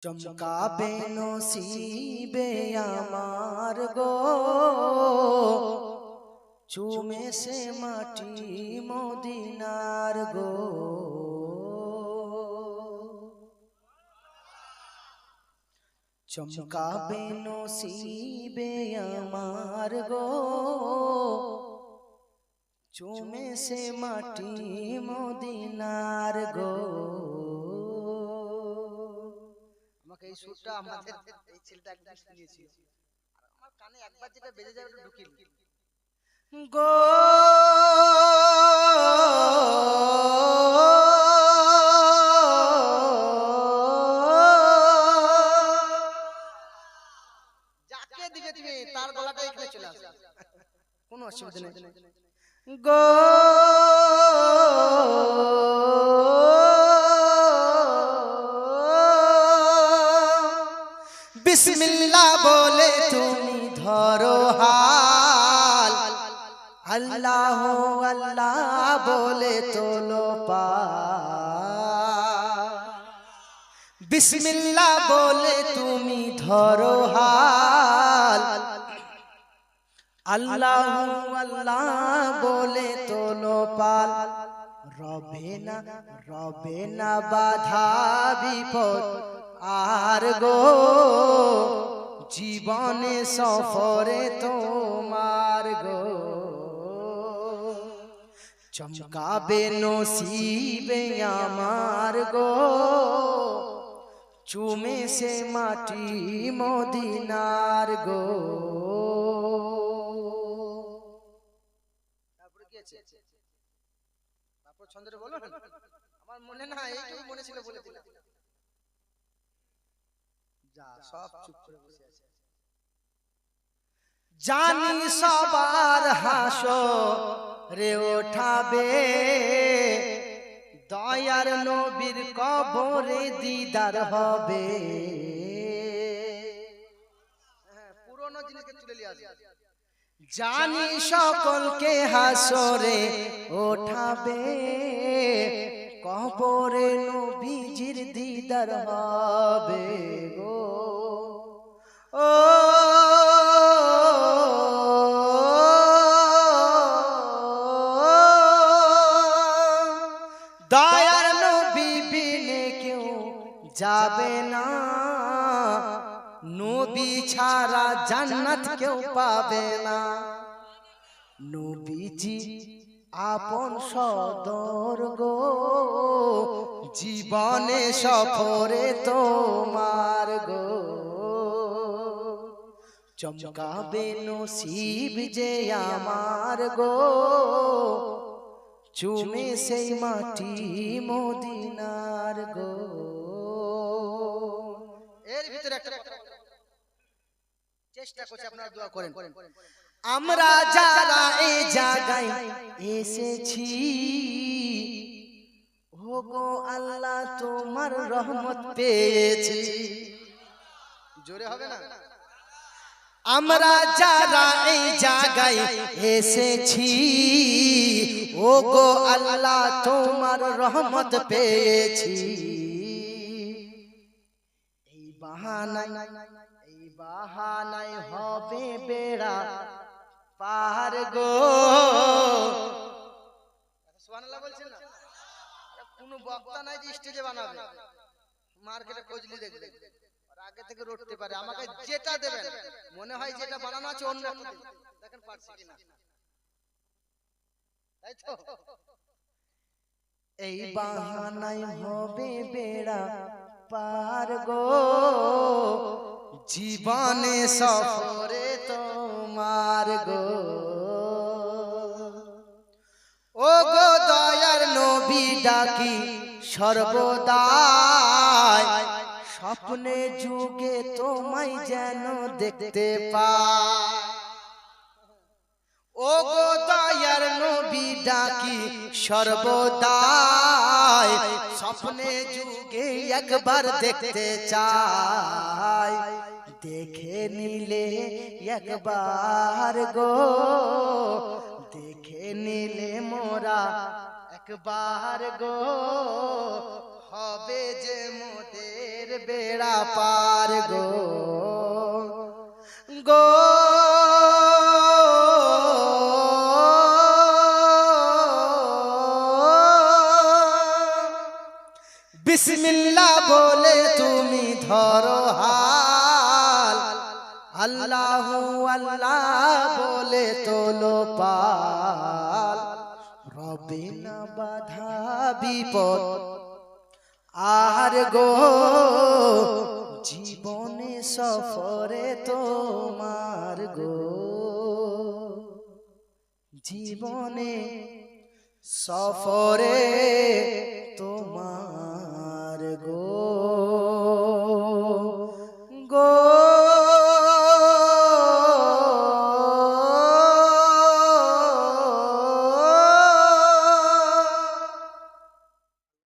চমকাবে নসিবে আমার গো, চুমে সে মাটি মদিনার গো। চমকাবে নসিবে আমার গো, চুমে সে মাটি মদিনার গো। আমাকে এই সুরটা আমাদের এই ছেলেটা একদম শুনিয়েছিল, আর আমার কানে একবার যেটা বেজে যায় ওটা ঢুকিয়ে গো। যাকে দিবে তুমি তার গলাটা এখানে চলে আসবে, কোনো অসুবিধা নেই গো। বিসমিল্লাহ বলে তুমি ধরো হাল, আল্লাহ আল্লাহ বলে তোলো পাল। বিসমিল্লাহ বলে তুমি ধরো হাল, আল্লাহ আল্লাহ বলে তোলো পাল। রবে না বাধা বিপদ আর গো, জীবনে সফরে তোমার গো। চমকাবে নসিবে আমার গো, চুমে সে মাটি মদিনার গো। তারপরে কি আছে? তারপর ছন্দটা বলো, আমার মনে না, এইটুকু মনে ছিল বলে দিলাম। যা সব চুপ করে বসে আছে। জানি সবার হাসরে ওঠাবে, দয়ার নবীর কবরে দিদার হবে। পুরনো জিনিসকে তুলে নিয়ে আসবে। জানি সকলকে হাসরে ওঠাবে, কবরে নবীজির দিদার হবে গো। ও দয়ার নবী বিনে কেউ যাবে না, নবী ছাড়া জান্নাত কেউ পাবে না। নবীজি আপন সদর গো, জীবনে সফরে তোমার গো। চমকাবে নসিব যে আমার গো, চুমে সেই মাটি মদিনার গো। এর ভিতরে একটা চেষ্টা করছি, আপনারা দোয়া করেন। আমরা যারা এই জায়গায় এসেছি, ও গো আল্লাহ তোমার রহমত পেয়েছি। জোরে হবে না? আমরা যারা এই জায়গায় এসেছি, ও গো আল্লাহ তোমার রহমত পেয়েছি। এই বাহানায় হবে বেড়া পার গো। সুবহানাল্লাহ বলছেন না? কোন বক্তা নাই যে স্টেজে বানাবে, মার্কেটে খুঁজলি দেখবে আগে থেকে রটতে পারে। আমাকে যেটা দেবেন মনে হয় যেটা বানানো আছে অন্য একটা দেখেন পারছি কিনা, তাই তো? এই বাহানায় হবে বেড়া পার গো, জীবনে সফরে তোমার গো। ও গো দয়ার নবী ডাকি সর্বদাই, স্বপ্নে যুগে তোমায় যেন দেখতে পাই। ও গো দয়ার নবী ডাকি সর্বদাই, স্বপ্নে যুগে একবার দেখতে চাই। দেখে নিলে একবার গো, দেখে নিলে মোরা একবার গো, হবে যে মোদের বেড়া পার গো গো বিসমিল্লাহ বলে তুমি ধরো হাল আল্লাহু আল্লাহ বলে তোলো পাল রবে না বাধা বিপদ আর গো জীবনে সফরে তোমার গো জীবনে সফরে